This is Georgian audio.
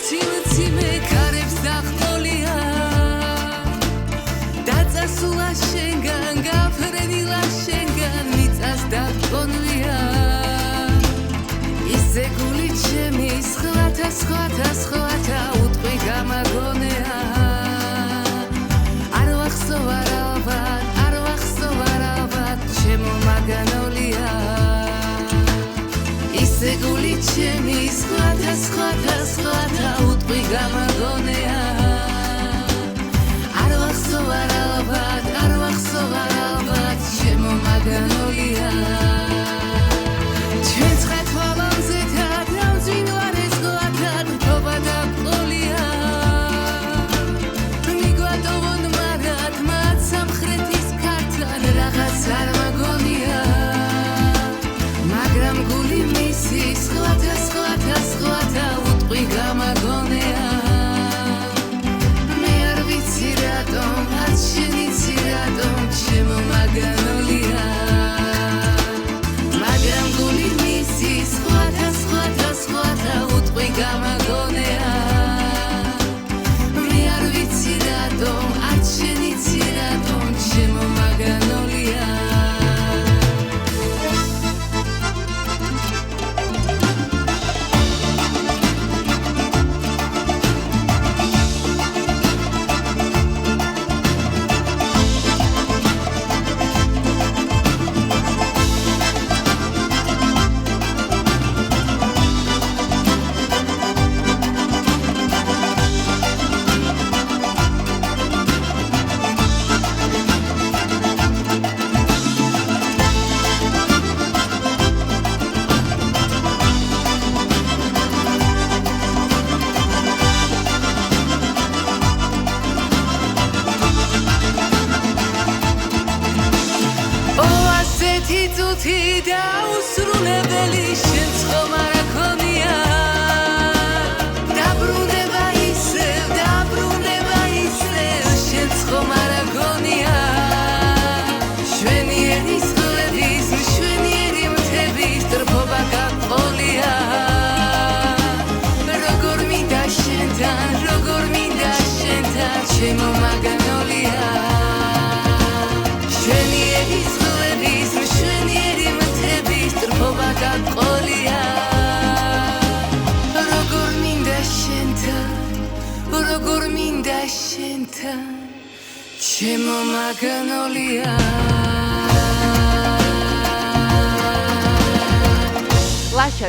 მციმე ქარებს დახტოლია დაწასულა შენგან გაფრენილა შენგან მიწას დაგკონვია ისე გული ჩემი სხვათა უტყვი გამაგონეა არ ვახსოვ არავად ჩემო მაგანოლია ისე გული ჩემი სხვათა უტყვი გამაგონეა არ ვახსოვ არავად ჩემო მაგანოლია ჩვენ ცხა თვალამზეთა დამძვინვარეს გლათად რთობა დაბყოლია მიგვატოვონ მარად მათ სამხრეთის ქართლად რაღაც არ მაგონია მაგრამ გული მისი სხვათა უტყვი გამაგონეა მე არ ვიცი რატომ არც შენ იცი რატომ ჩემო მაგანოლია მაგრამ გული მისი სხვათა უტყვი გამაგონეა მე არ ვიცი რატომ არც შენ იცი რატომ ჩემო მაგანოლია თითუთი დაუსრულებელი შენ ხომარ ქონია დაბრუნება ისევ შენ ხომარ ქონია შვენიერი სკოლების შვენიერი მთების ტრფობა გაყოლია როგორ მინდა შენთან ჩემო მაგანოლია შვენიერი გაკოლია როგორ მინდა შენთან ჩემო მაგანოლია ლაშა